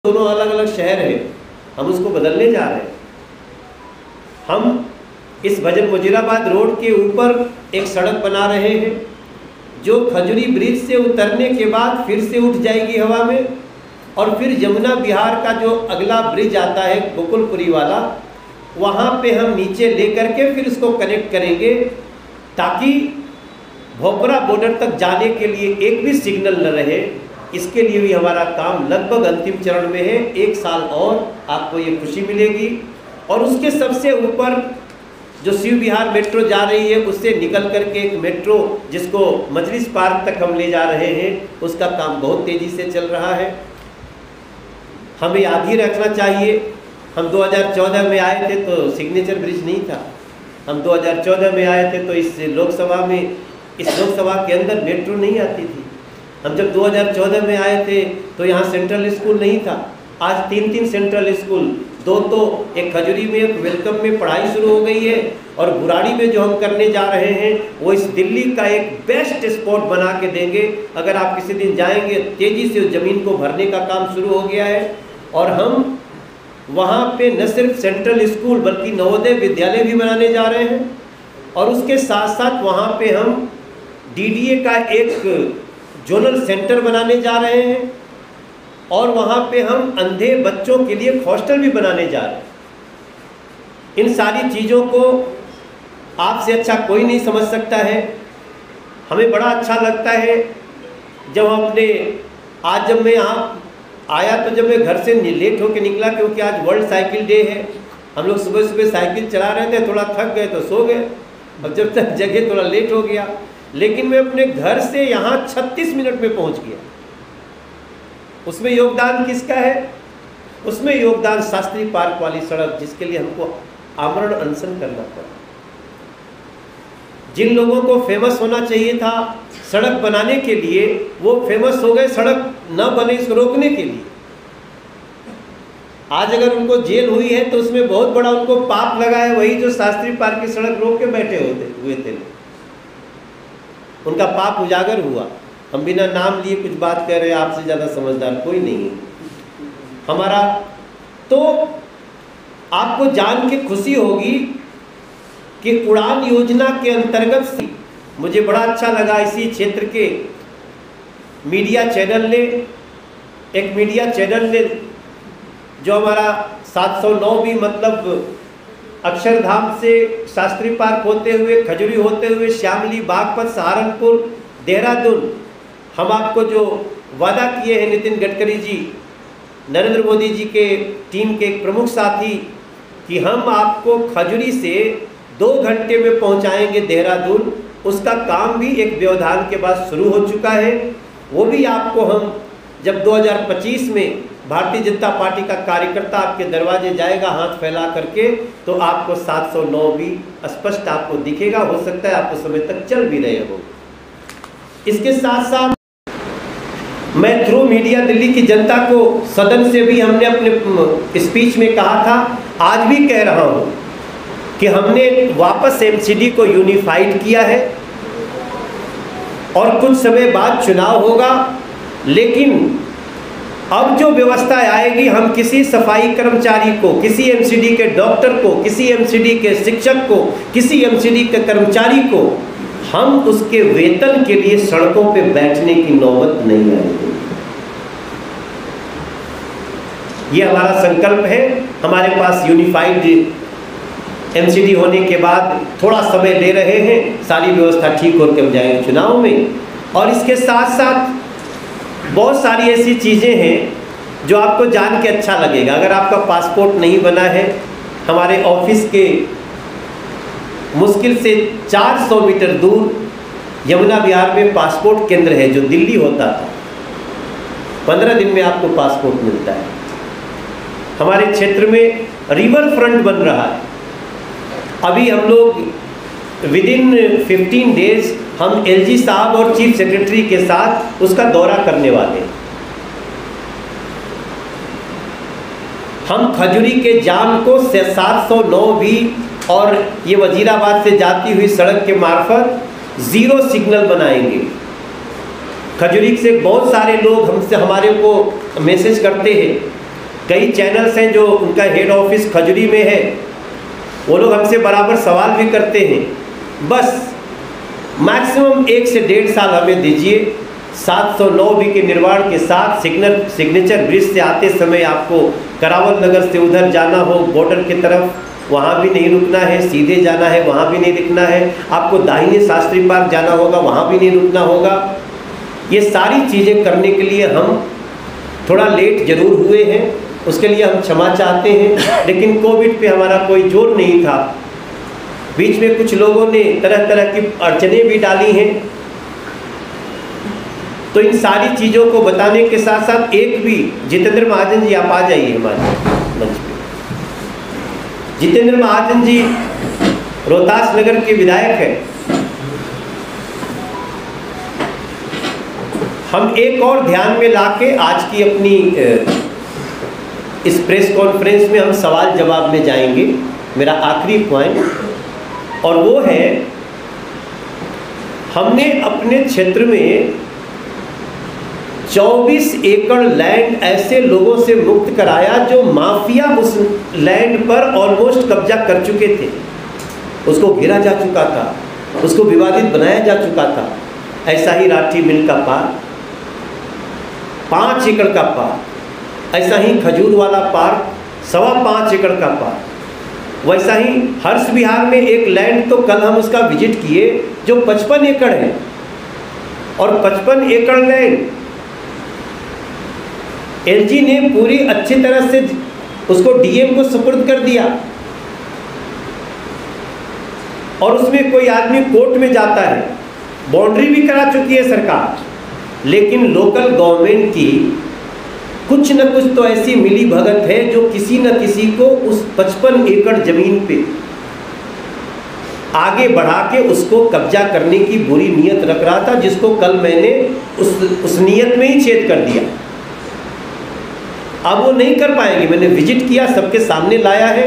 दोनों अलग अलग शहर हैं, हम उसको बदलने जा रहे हैं। हम इस भजन वजीराबाद रोड के ऊपर एक सड़क बना रहे हैं जो खजुरी ब्रिज से उतरने के बाद फिर से उठ जाएगी हवा में, और फिर यमुना विहार का जो अगला ब्रिज आता है गोकुलपुरी वाला, वहाँ पे हम नीचे लेकर के फिर उसको कनेक्ट करेंगे, ताकि भोपरा बॉर्डर तक जाने के लिए एक भी सिग्नल न रहे। इसके लिए भी हमारा काम लगभग अंतिम चरण में है। 1 साल और आपको ये खुशी मिलेगी। और उसके सबसे ऊपर जो शिव विहार मेट्रो जा रही है, उससे निकल करके एक मेट्रो जिसको मजलिस पार्क तक हम ले जा रहे हैं, उसका काम बहुत तेज़ी से चल रहा है। हमें याद ही रखना चाहिए, हम 2014 में आए थे तो सिग्नेचर ब्रिज नहीं था। हम 2014 में आए थे तो इस लोकसभा के अंदर मेट्रो नहीं आती थी। हम जब 2014 में आए थे तो यहाँ सेंट्रल स्कूल नहीं था। आज 3 सेंट्रल स्कूल, 2 तो एक खजुरी में, एक वेलकम में पढ़ाई शुरू हो गई है, और बुराड़ी में जो हम करने जा रहे हैं वो इस दिल्ली का एक बेस्ट स्पॉट बना के देंगे। अगर आप किसी दिन जाएंगे, तेज़ी से ज़मीन को भरने का काम शुरू हो गया है। और हम वहाँ पे न सिर्फ सेंट्रल स्कूल बल्कि नवोदय विद्यालय भी बनाने जा रहे हैं, और उसके साथ साथ वहाँ पे हम DDA का एक जोनल सेंटर बनाने जा रहे हैं, और वहाँ पे हम अंधे बच्चों के लिए हॉस्टल भी बनाने जा रहे हैं। इन सारी चीज़ों को आपसे अच्छा कोई नहीं समझ सकता है। हमें बड़ा अच्छा लगता है जब जब मैं यहाँ आया तो जब मैं घर से लेट होकर निकला, क्योंकि आज वर्ल्ड साइकिल डे है। हम लोग सुबह सुबह साइकिल चला रहे थे, थोड़ा थक गए तो सो गए, अब जब तक जगह थोड़ा लेट हो गया। लेकिन मैं अपने घर से यहाँ 36 मिनट में पहुँच गया। उसमें योगदान किसका है? उसमें योगदान शास्त्री पार्क वाली सड़क, जिसके लिए हमको आमरण अनशन करना पड़ा। जिन लोगों को फेमस होना चाहिए था सड़क बनाने के लिए, वो फेमस हो गए सड़क न बने इसको रोकने के लिए। आज अगर उनको जेल हुई है तो उसमें बहुत बड़ा उनको पाप लगा है, वही जो शास्त्री पार्क की सड़क रोक के बैठे हुए थे, उनका पाप उजागर हुआ। हम बिना नाम लिए कुछ बात कर रहे हैं, आपसे ज़्यादा समझदार कोई नहीं है हमारा। तो आपको जान के खुशी होगी कि उड़ान योजना के अंतर्गत मुझे बड़ा अच्छा लगा, इसी क्षेत्र के मीडिया चैनल ने जो हमारा 709 भी, मतलब अक्षरधाम से शास्त्री पार्क होते हुए, खजुरी होते हुए, श्यामली, बागपत, सहारनपुर, देहरादून, हम आपको जो वादा किए हैं नितिन गडकरी जी, नरेंद्र मोदी जी के टीम के एक प्रमुख साथी, कि हम आपको खजुरी से 2 घंटे में पहुंचाएंगे देहरादून, उसका काम भी एक व्यवधान के बाद शुरू हो चुका है। वो भी आपको हम जब 2025 में भारतीय जनता पार्टी का कार्यकर्ता आपके दरवाजे जाएगा हाथ फैला करके, तो आपको 709 भी स्पष्ट आपको दिखेगा। हो सकता है आप उस समय तक चल भी रहे हो। इसके साथ साथ मैं थ्रू मीडिया दिल्ली की जनता को, सदन से भी हमने अपने स्पीच में कहा था, आज भी कह रहा हूँ कि हमने वापस MCD को यूनिफाइड किया है, और कुछ समय बाद चुनाव होगा। लेकिन अब जो व्यवस्था आएगी, हम किसी सफाई कर्मचारी को, किसी MCD के डॉक्टर को, किसी MCD के शिक्षक को, किसी MCD के कर्मचारी को हम उसके वेतन के लिए सड़कों पे बैठने की नौबत नहीं आएगी। ये हमारा संकल्प है। हमारे पास यूनिफाइड MCD होने के बाद थोड़ा समय ले रहे हैं, सारी व्यवस्था ठीक होकर हम जाएंगे चुनाव में। और इसके साथ साथ बहुत सारी ऐसी चीज़ें हैं जो आपको जान के अच्छा लगेगा। अगर आपका पासपोर्ट नहीं बना है, हमारे ऑफिस के मुश्किल से 400 मीटर दूर यमुना विहार में पासपोर्ट केंद्र है, जो दिल्ली होता था। 15 दिन में आपको पासपोर्ट मिलता है। हमारे क्षेत्र में रिवर फ्रंट बन रहा है। अभी हम लोग विदिन 15 डेज हम LG साहब और चीफ सेक्रेटरी के साथ उसका दौरा करने वाले हैं। हम खजुरी के जाम को 709 भी और ये वजीराबाद से जाती हुई सड़क के मार्फत 0 सिग्नल बनाएंगे। खजुरी से बहुत सारे लोग हमारे को मैसेज करते हैं कई चैनल्स हैं जो उनका हेड ऑफिस खजुरी में है, वो लोग हमसे बराबर सवाल भी करते हैं। बस मैक्सिमम 1 से 1.5 साल हमें दीजिए। 709B के निर्माण के साथ सिग्नेचर ब्रिज से आते समय आपको करावल नगर से उधर जाना हो बॉर्डर की तरफ, वहाँ भी नहीं रुकना है, सीधे जाना है, वहाँ भी नहीं रुकना है। आपको दाहिने शास्त्री पार्क जाना होगा, वहाँ भी नहीं रुकना होगा। ये सारी चीज़ें करने के लिए हम थोड़ा लेट जरूर हुए हैं, उसके लिए हम क्षमा चाहते हैं। लेकिन कोविड पे हमारा कोई जोर नहीं था। बीच में कुछ लोगों ने तरह तरह की अड़चनें भी डाली हैं। तो इन सारी चीज़ों को बताने के साथ साथ एक भी जितेंद्र महाजन जी, आप आ जाइए हमारे मंच पे। जितेंद्र महाजन जी रोहतास नगर के विधायक हैं। हम एक और ध्यान में लाके आज की अपनी इस प्रेस कॉन्फ्रेंस में हम सवाल जवाब में जाएंगे। मेरा आखिरी पॉइंट और वो है, हमने अपने क्षेत्र में 24 एकड़ लैंड ऐसे लोगों से मुक्त कराया जो माफिया उस लैंड पर ऑलमोस्ट कब्जा कर चुके थे। उसको घेरा जा चुका था, उसको विवादित बनाया जा चुका था। ऐसा ही राठी मिल का पार्क 5 एकड़ का पार्क, ऐसा ही खजूर वाला पार्क 5.25 एकड़ का पार्क, वैसा ही हर्ष विहार में एक लैंड तो कल हम उसका विजिट किए जो 55 एकड़ है। और 55 एकड़ लैंड एलजी ने पूरी अच्छी तरह से उसको डीएम को सुपुर्द कर दिया। और उसमें कोई आदमी कोर्ट में जाता है, बाउंड्री भी करा चुकी है सरकार, लेकिन लोकल गवर्नमेंट की कुछ न कुछ तो ऐसी मिली भगत है जो किसी न किसी को उस 55 एकड़ जमीन पे आगे बढ़ा के उसको कब्जा करने की बुरी नीयत रख रहा था, जिसको कल मैंने उस नीयत में ही छेद कर दिया। अब वो नहीं कर पाएंगे। मैंने विजिट किया, सबके सामने लाया है।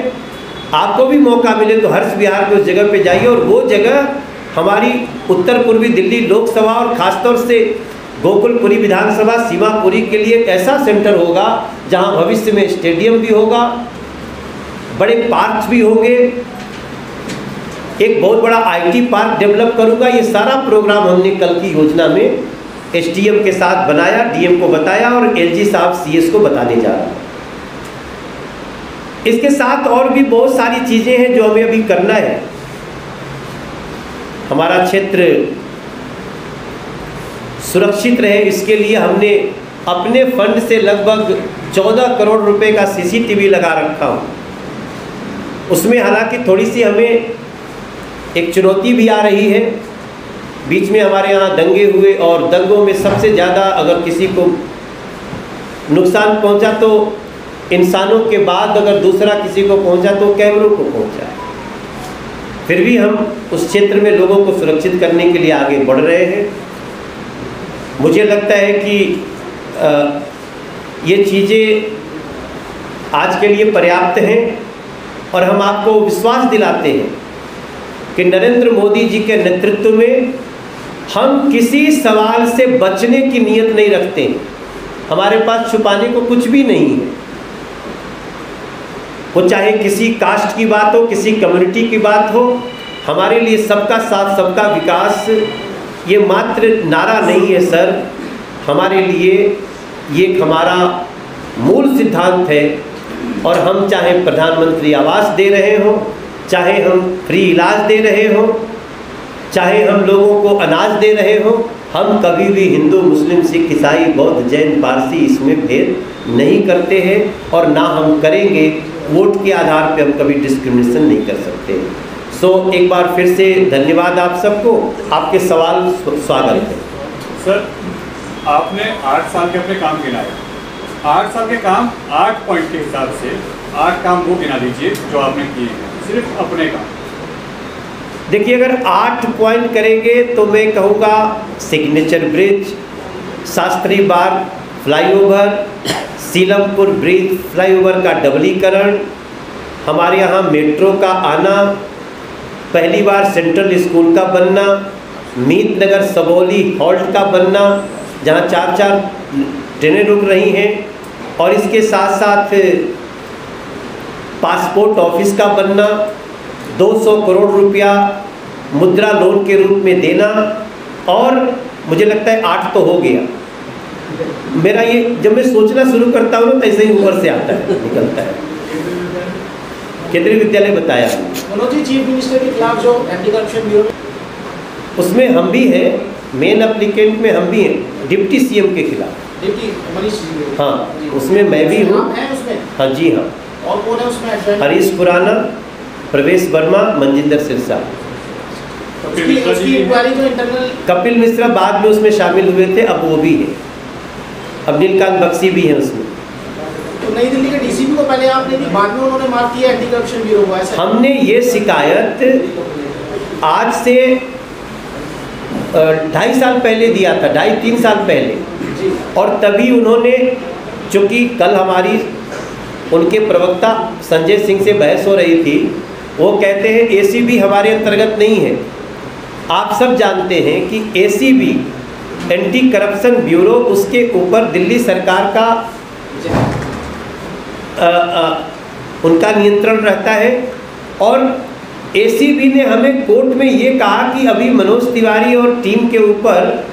आपको भी मौका मिले तो हर्ष विहार के उस जगह पे जाइए। और वो जगह हमारी उत्तर पूर्वी दिल्ली लोकसभा और खासतौर से गोकुलपुरी विधानसभा सीमापुरी के लिए एक ऐसा सेंटर होगा जहां भविष्य में स्टेडियम भी होगा, बड़े पार्क्स भी होंगे, एक बहुत बड़ा आईटी पार्क डेवलप करूंगा। ये सारा प्रोग्राम हमने कल की योजना में एसडीएम के साथ बनाया, डीएम को बताया और एलजी साहब सीएस को बताने जा रहा है। इसके साथ और भी बहुत सारी चीज़ें हैं जो हमें अभी करना है। हमारा क्षेत्र सुरक्षित रहे, इसके लिए हमने अपने फंड से लगभग 14 करोड़ रुपए का सीसीटीवी लगा रखा हूँ। उसमें हालांकि थोड़ी सी हमें एक चुनौती भी आ रही है। बीच में हमारे यहाँ दंगे हुए और दंगों में सबसे ज़्यादा अगर किसी को नुकसान पहुँचा तो इंसानों के बाद अगर दूसरा किसी को पहुँचा तो कैमरों को पहुँचा। फिर भी हम उस क्षेत्र में लोगों को सुरक्षित करने के लिए आगे बढ़ रहे हैं। मुझे लगता है कि ये चीज़ें आज के लिए पर्याप्त हैं और हम आपको विश्वास दिलाते हैं कि नरेंद्र मोदी जी के नेतृत्व में हम किसी सवाल से बचने की नीयत नहीं रखते। हमारे पास छुपाने को कुछ भी नहीं है। वो चाहे किसी कास्ट की बात हो, किसी कम्युनिटी की बात हो, हमारे लिए सबका साथ सबका विकास ये मात्र नारा नहीं है सर, हमारे लिए ये हमारा मूल सिद्धांत है। और हम चाहे प्रधानमंत्री आवास दे रहे हों, चाहे हम फ्री इलाज दे रहे हों, चाहे हम लोगों को अनाज दे रहे हों, हम कभी भी हिंदू मुस्लिम सिख ईसाई बौद्ध जैन पारसी इसमें भेद नहीं करते हैं और ना हम करेंगे। वोट के आधार पे हम कभी डिस्क्रिमिनेशन नहीं कर सकते। सो एक बार फिर से धन्यवाद आप सबको। आपके सवाल स्वागत है। सर, आपने 8 साल के अपने काम गिनाए। 8 साल के काम 8 पॉइंट के हिसाब से 8 काम वो गिना दीजिए जो आपने किए हैं, सिर्फ अपने काम। देखिए, अगर 8 पॉइंट करेंगे तो मैं कहूँगा सिग्नेचर ब्रिज, शास्त्री बाग फ्लाईओवर, सीलमपुर ब्रिज फ्लाईओवर का डबलीकरण, हमारे यहाँ मेट्रो का आना, पहली बार सेंट्रल स्कूल का बनना, मीत नगर सबौली हॉल्ट का बनना जहाँ 4-4 ट्रेनें रुक रही हैं, और इसके साथ साथ पासपोर्ट ऑफिस का बनना, 200 करोड़ रुपया मुद्रा लोन के रूप में देना, और मुझे लगता है 8 तो हो गया। मेरा ये जब मैं सोचना शुरू करता हूँ तो ऐसे ही ऊपर से आता है, निकलता है। केंद्रीय विद्यालय बताया मनोज जी, चीफ मिनिस्टर के खिलाफ जो एंटी करप्शन ब्यूरो, उसमें हम भी हैं, मेन एप्लीकेंट में हम भी हैं, डिप्टी सीएम के खिलाफ। डिप्टी मनीष जी, हाँ, उसमें मैं भी हूँ। उसमें? हाँ जी हाँ। और कौन है उसमें? हरीश खुराना, प्रवेश वर्मा, मनजिंदर सिरसा। उसकी इंक्वायरी जो इंटरनल, कपिल मिश्रा बाद में उसमें शामिल हुए थे, अब वो भी है, अब नीलकांत बख्शी भी है उसमें। तो नई दिल्ली के डीसीपी को पहले आपने दी, बाद में उन्होंने मार्क किया एंटी करप्शन ब्यूरो को, ऐसा? हमने ये शिकायत आज से 2.5 साल पहले दिया था, 2.5-3 साल पहले, और तभी उन्होंने, चूँकि कल हमारी उनके प्रवक्ता संजय सिंह से बहस हो रही थी, वो कहते हैं एसीबी हमारे अंतर्गत नहीं है। आप सब जानते हैं कि एसीबी, एंटी करप्शन ब्यूरो, उसके ऊपर दिल्ली सरकार का उनका नियंत्रण रहता है। और एसीबी ने हमें कोर्ट में ये कहा कि अभी मनोज तिवारी और टीम के ऊपर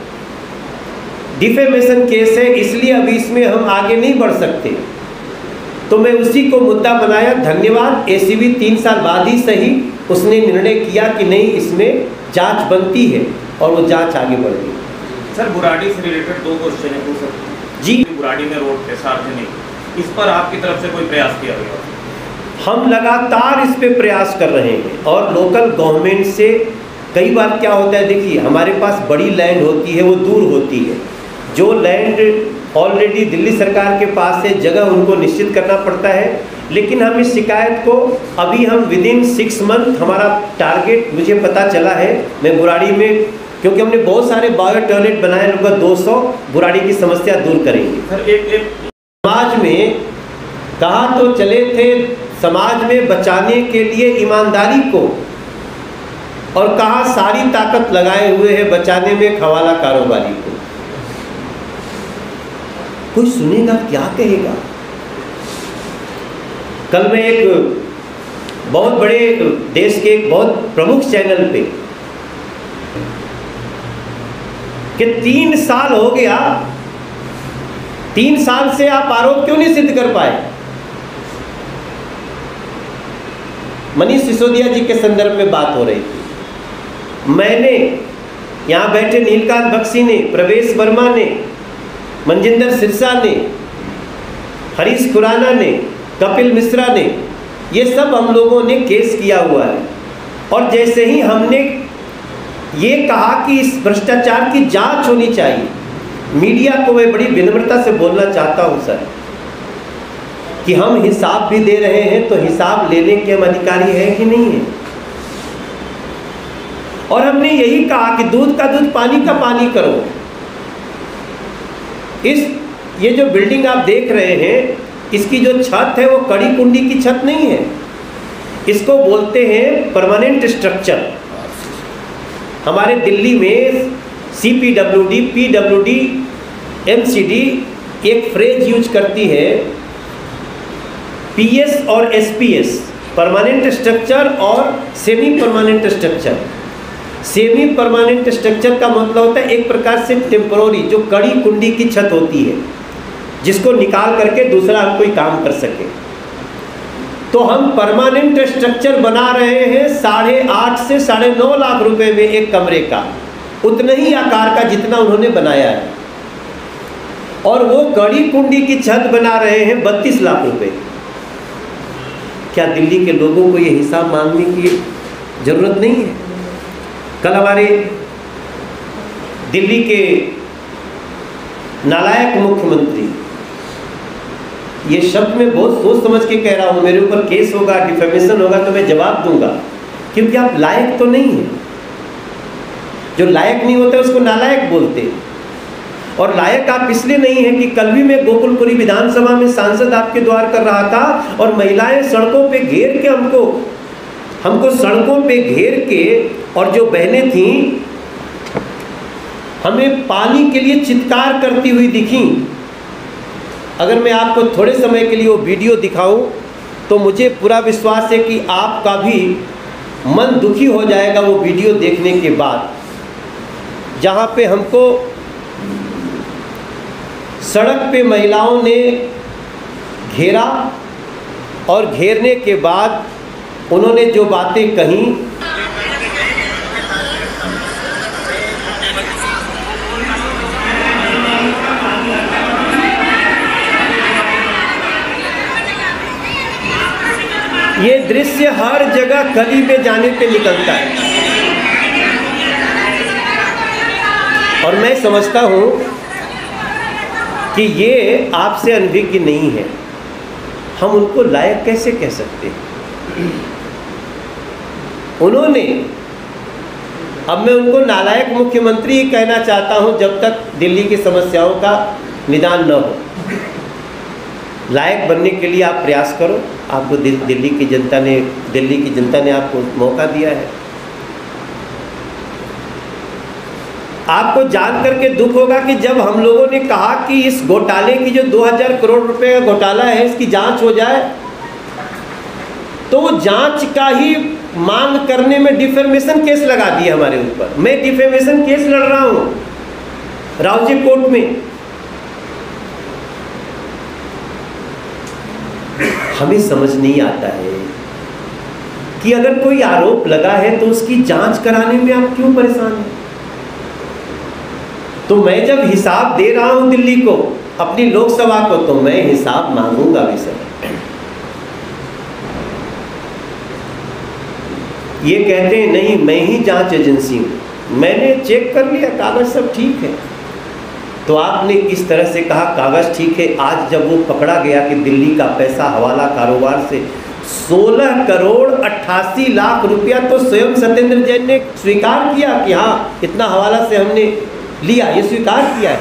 डिफेमेशन केस है, इसलिए अभी इसमें हम आगे नहीं बढ़ सकते। तो मैं उसी को मुद्दा बनाया। धन्यवाद, एसीबी 3 साल बाद ही सही उसने निर्णय किया कि नहीं, इसमें जांच बनती है, और वो जांच आगे बढ़ गई। सर, बुराड़ी से रिलेटेड 2 क्वेश्चन है, पूछ सकते हैं जी। बुराड़ी में रोड है सार्वजनिक, इस पर आपकी तरफ से कोई प्रयास किया गया? हम लगातार इस पे प्रयास कर रहे हैं, और लोकल गवर्नमेंट से कई बार क्या होता है, देखिए हमारे पास बड़ी लैंड होती है, वो दूर होती है। जो लैंड ऑलरेडी दिल्ली सरकार के पास है, जगह उनको निश्चित करना पड़ता है। लेकिन हम इस शिकायत को अभी हम विदिन 6 मंथ, हमारा टारगेट मुझे पता चला है, मैं बुराड़ी में, क्योंकि हमने बहुत सारे बायो टॉयलेट बनाए, लगभग 200, बुराड़ी की समस्या दूर करेंगे। सर, एक समाज में कहा तो चले थे, समाज में बचाने के लिए ईमानदारी को, और कहा सारी ताकत लगाए हुए है बचाने में खवाला कारोबारी को। कोई सुनेगा, क्या कहेगा? कल मैं एक बहुत बड़े देश के एक बहुत प्रमुख चैनल पे कि 3 साल हो गया, 3 साल से आप आरोप क्यों नहीं सिद्ध कर पाए? मनीष सिसोदिया जी के संदर्भ में बात हो रही थी। मैंने, यहाँ बैठे नीलकांत बख्शी ने, प्रवेश वर्मा ने, मनजिंदर सिरसा ने, हरीश खुराना ने, कपिल मिश्रा ने, ये सब हम लोगों ने केस किया हुआ है। और जैसे ही हमने ये कहा कि इस भ्रष्टाचार की जांच होनी चाहिए, मीडिया को मैं बड़ी विनम्रता से बोलना चाहता हूं सर, कि हम हिसाब भी दे रहे हैं, तो हिसाब लेने के हम अधिकारी हैं कि नहीं है? और हमने यही कहा कि दूध का दूध, पानी का पानी करो। ये जो बिल्डिंग आप देख रहे हैं, इसकी जो छत है वो कड़ी कुंडी की छत नहीं है, इसको बोलते हैं परमानेंट स्ट्रक्चर। हमारे दिल्ली में CPWD, PWD, MCD एक फ्रेज यूज करती है, PS और SPS, परमानेंट स्ट्रक्चर और semi permanent structure. Semi permanent structure का मतलब होता है एक प्रकार से टेम्पररी, जो कड़ी कुंडी की छत होती है, जिसको निकाल करके दूसरा हम कोई काम कर सके। तो हम परमानेंट स्ट्रक्चर बना रहे हैं 8.5 से 9.5 लाख रुपए में एक कमरे का, उतने ही आकार का जितना उन्होंने बनाया है। और वो कड़ी कुंडी की छत बना रहे हैं 32 लाख रुपए। क्या दिल्ली के लोगों को ये हिसाब मांगने की जरूरत नहीं है? कल हमारे दिल्ली के नालायक मुख्यमंत्री, ये शब्द मैं बहुत सोच समझ के कह रहा हूँ, मेरे ऊपर केस होगा, डिफेमेशन होगा तो मैं जवाब दूंगा, क्योंकि आप लायक तो नहीं हैं। जो लायक नहीं होता उसको नालायक बोलते हैं। और लायक आप इसलिए नहीं है कि कल भी मैं गोकुलपुरी विधानसभा में सांसद आपके द्वार कर रहा था, और महिलाएं सड़कों पे घेर के हमको सड़कों पे घेर के, और जो बहनें थीं हमें पानी के लिए चित्कार करती हुई दिखी। अगर मैं आपको थोड़े समय के लिए वो वीडियो दिखाऊं तो मुझे पूरा विश्वास है कि आपका भी मन दुखी हो जाएगा वो वीडियो देखने के बाद, जहाँ पे हमको सड़क पे महिलाओं ने घेरा और घेरने के बाद उन्होंने जो बातें कहीं, ये दृश्य हर जगह गली में जाने पे निकलता है और मैं समझता हूँ कि ये आपसे अनभिज्ञ नहीं है। हम उनको लायक कैसे कह सकते हैं? उन्होंने, अब मैं उनको नालायक मुख्यमंत्री ही कहना चाहता हूँ जब तक दिल्ली की समस्याओं का निदान न हो। लायक बनने के लिए आप प्रयास करो, आपको दिल्ली की जनता ने आपको मौका दिया है। आपको जान करके दुख होगा कि जब हम लोगों ने कहा कि इस घोटाले की जो 2000 करोड़ रुपए का घोटाला है इसकी जांच हो जाए, तो वो जांच का ही मांग करने में डिफेमेशन केस लगा दिया हमारे ऊपर। मैं डिफेमेशन केस लड़ रहा हूँ रावजी कोर्ट में। हमें समझ नहीं आता है कि अगर कोई आरोप लगा है तो उसकी जांच कराने में आप क्यों परेशान हैं? तो मैं जब हिसाब दे रहा हूं दिल्ली को, अपनी लोकसभा को, तो मैं हिसाब मांगूंगा भी सर। ये कहते हैं नहीं मैं ही जांच एजेंसी हूं, मैंने चेक कर लिया, कागज सब ठीक है। तो आपने इस तरह से कहा कागज ठीक है। आज जब वो पकड़ा गया कि दिल्ली का पैसा हवाला कारोबार से 16 करोड़ 88 लाख रुपया, तो स्वयं सत्येंद्र जैन ने स्वीकार किया कि हाँ इतना हवाला से हमने लिया, ये स्वीकार किया है।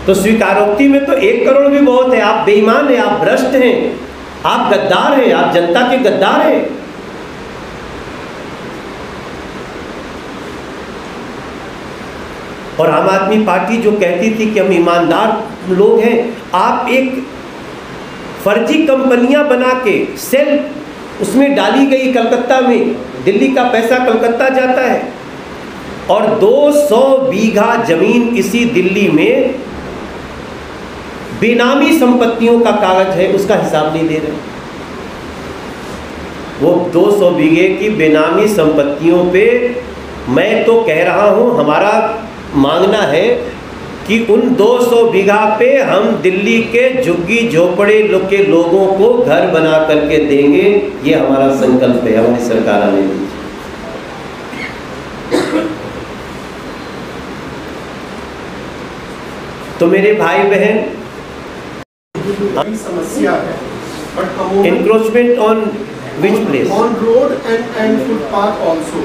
तो स्वीकारोक्ति में तो 1 करोड़ भी बहुत है। आप बेईमान हैं, आप भ्रष्ट हैं, आप गद्दार हैं, आप जनता के गद्दार हैं। और आम आदमी पार्टी जो कहती थी कि हम ईमानदार लोग हैं, आप एक फर्जी कंपनियां बना के सेल उसमें डाली गई कलकत्ता में, दिल्ली का पैसा कलकत्ता जाता है और 200 बीघा जमीन इसी दिल्ली में बेनामी संपत्तियों का कागज है, उसका हिसाब नहीं दे रहे। वो 200 बीघे की बेनामी संपत्तियों पे मैं तो कह रहा हूं, हमारा मांगना है कि उन 200 बीघा पे हम दिल्ली के झुग्गी झोपड़े के लोगों को घर बना करके देंगे। ये हमारा संकल्प है, हमारी सरकार आने दीजिए। तो मेरे भाई बहन, समस्या है, but encroachment on which place? On road and footpath also.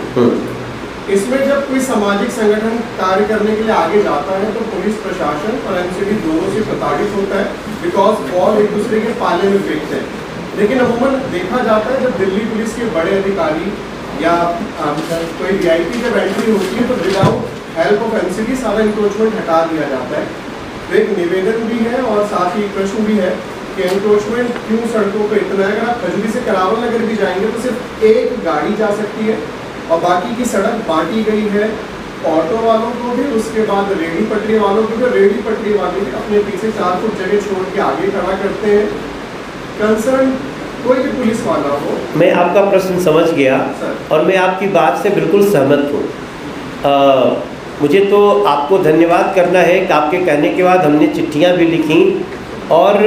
इसमें जब कोई सामाजिक संगठन कार्य करने के लिए आगे जाता है तो पुलिस प्रशासन और एमसीडी दोनों से प्रताड़ित होता है, बिकॉज बॉल एक दूसरे के पाले में फेंकते हैं। लेकिन अमूमन देखा जाता है जब दिल्ली पुलिस के बड़े अधिकारी या कोई वीआईपी जब एंट्री होती है तो विदाउट हेल्प ऑफ एमसीडी सारा इंक्रोचमेंट हटा दिया जाता है। तो एक निवेदन भी है और साथ ही प्रश्न भी है कि एंक्रोचमेंट क्यों सड़कों पर इतना है। अगर आप खजूरी से करावल नगर भी जाएंगे तो सिर्फ एक गाड़ी जा सकती है और बाकी की सड़क बांटी गई है ऑटो वालों को भी, उसके बाद रेहड़ी पटरी वालों को भी। रेहड़ी पटरी वाले अपने पीछे 4 फुट जगह छोड़ के आगे खड़ा करते हैं। कंसर्न कोई भी पुलिस वाला हो। मैं आपका प्रश्न समझ गया और मैं आपकी बात से बिल्कुल सहमत हूँ। मुझे तो आपको धन्यवाद करना है कि आपके कहने के बाद हमने चिट्ठियाँ भी लिखी और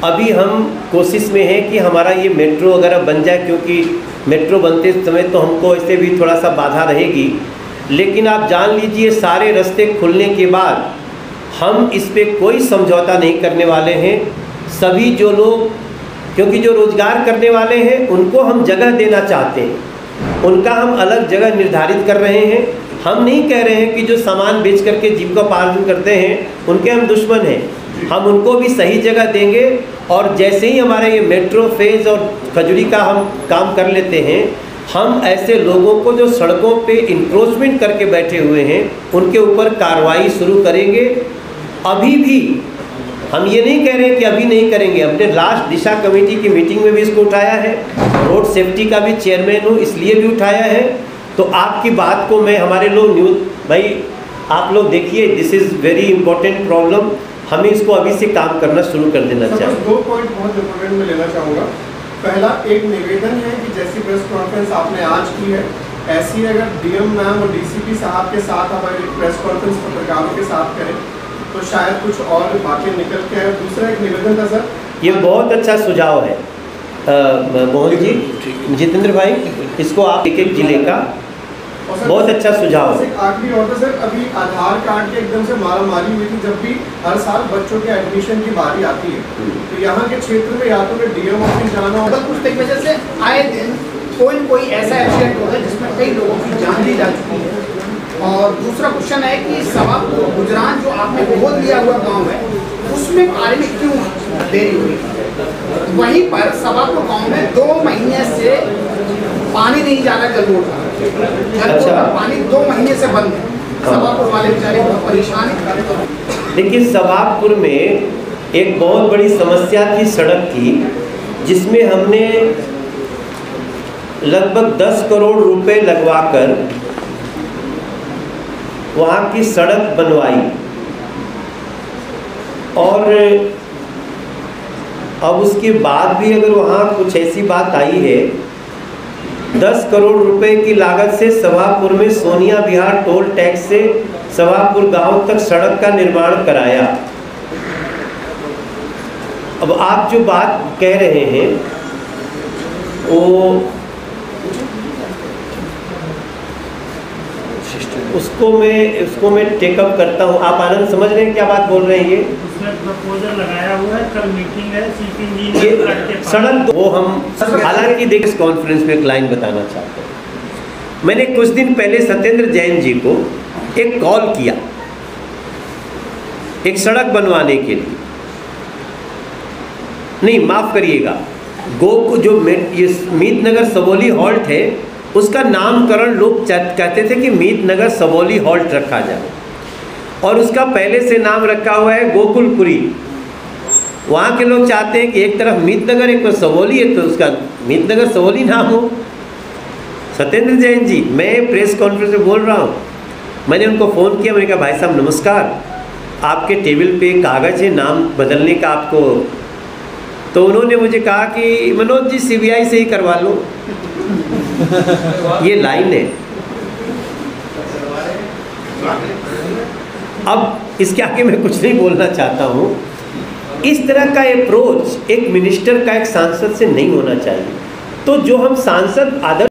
अभी हम कोशिश में हैं कि हमारा ये मेट्रो वगैरह बन जाए, क्योंकि मेट्रो बनते समय तो हमको ऐसे भी थोड़ा सा बाधा रहेगी। लेकिन आप जान लीजिए सारे रास्ते खुलने के बाद हम इस पे कोई समझौता नहीं करने वाले हैं। सभी जो लोग, क्योंकि जो रोज़गार करने वाले हैं उनको हम जगह देना चाहते हैं, उनका हम अलग जगह निर्धारित कर रहे हैं। हम नहीं कह रहे हैं कि जो सामान बेच करके जीविकोपार्जन करते हैं उनके हम दुश्मन हैं, हम उनको भी सही जगह देंगे। और जैसे ही हमारा ये मेट्रो फेज़ और खजूरी का हम काम कर लेते हैं, हम ऐसे लोगों को जो सड़कों पे इंक्रोचमेंट करके बैठे हुए हैं उनके ऊपर कार्रवाई शुरू करेंगे। अभी भी हम ये नहीं कह रहे कि अभी नहीं करेंगे, हमने लास्ट दिशा कमेटी की मीटिंग में भी इसको उठाया है, रोड सेफ्टी का भी चेयरमैन हूँ इसलिए भी उठाया है। तो आपकी बात को मैं, हमारे लोग न्यूज़ भाई आप लोग देखिए, this is very important problem, हमें इसको अभी से काम करना शुरू कर देना चाहिए। 2 पॉइंट बहुत इंपॉर्टेंट में लेना चाहूँगा। पहला एक निवेदन है कि जैसी प्रेस कॉन्फ्रेंस आपने आज की है, ऐसी अगर डीएम मैम और डीसीपी साहब के साथ हमारी प्रेस कॉन्फ्रेंस पत्रकारों के साथ करें तो शायद कुछ और बातें निकल के आए। दूसरा एक निवेदन था सर, ये बहुत अच्छा सुझाव है मोहन जी, जितेंद्र भाई, इसको आप एक जिले का बहुत अच्छा सुझाव है। आखिरी और सर, अभी आधार कार्ड के एकदम से मारामारी हुई थी, जब भी हर साल बच्चों के एडमिशन की बारी आती है तो यहाँ के क्षेत्र में या तो डीएम ऑफिस जाना होगा, कुछ तक वजह से आए दिन कोई ऐसा एक्सीडेंट होता है जिसमें कई लोगों की जान ली जा चुकी है। और दूसरा क्वेश्चन है कि सवापुर गुजरात जो आपने गोद लिया हुआ गांव है उसमें कार्य में क्यों देरी हुई? वहीं पर सवापुर गांव में 2 महीने से पानी नहीं जा रहा, जल बोर्ड अच्छा। का पानी 2 महीने से बंद है। सवापुर वाले बेचारे बहुत परेशान हैं। देखिए, सवापुर में एक बहुत बड़ी समस्या थी, सड़क की, जिसमें हमने लगभग 10 करोड़ रुपए लगवाकर वहाँ की सड़क बनवाई। और अब उसके बाद भी अगर वहाँ कुछ ऐसी बात आई है, 10 करोड़ रुपए की लागत से सवापुर में सोनिया विहार टोल टैक्स से सवापुर गांव तक सड़क का निर्माण कराया। अब आप जो बात कह रहे हैं वो उसको मैं टेकअप करता हूँ। आप आनंद समझ रहे हैं क्या बात बोल रहे हैं? ये उसमें प्रपोजल लगाया हुआ है, कल मीटिंग है चीफ ये इंजीनियर सड़क वो हम हालांकि देखिए, इस कॉन्फ्रेंस में एक लाइन बताना चाहते हैं। मैंने कुछ दिन पहले सत्येंद्र जैन जी को एक कॉल किया एक सड़क बनवाने के लिए, नहीं माफ करिएगा, जो ये मीत नगर सबोली हॉल्ट है उसका नामकरण लोग कहते थे कि मीत नगर सबोली हॉल्ट रखा जाए, और उसका पहले से नाम रखा हुआ है गोकुलपुरी। वहाँ के लोग चाहते हैं कि एक तरफ मीत नगर एक तरफ सबोली है, तो उसका मीत नगर सबोली नाम हो। सत्येंद्र जैन जी, मैं प्रेस कॉन्फ्रेंस में बोल रहा हूँ, मैंने उनको फ़ोन किया, मैंने कहा भाई साहब नमस्कार, आपके टेबल पे कागज़ है नाम बदलने का आपको, तो उन्होंने मुझे कहा कि मनोज जी सीबीआई से ही करवा लो। ये लाइन है। अब इसके आगे मैं कुछ नहीं बोलना चाहता हूँ। इस तरह का अप्रोच एक मिनिस्टर का एक सांसद से नहीं होना चाहिए। तो जो हम सांसद आदर्श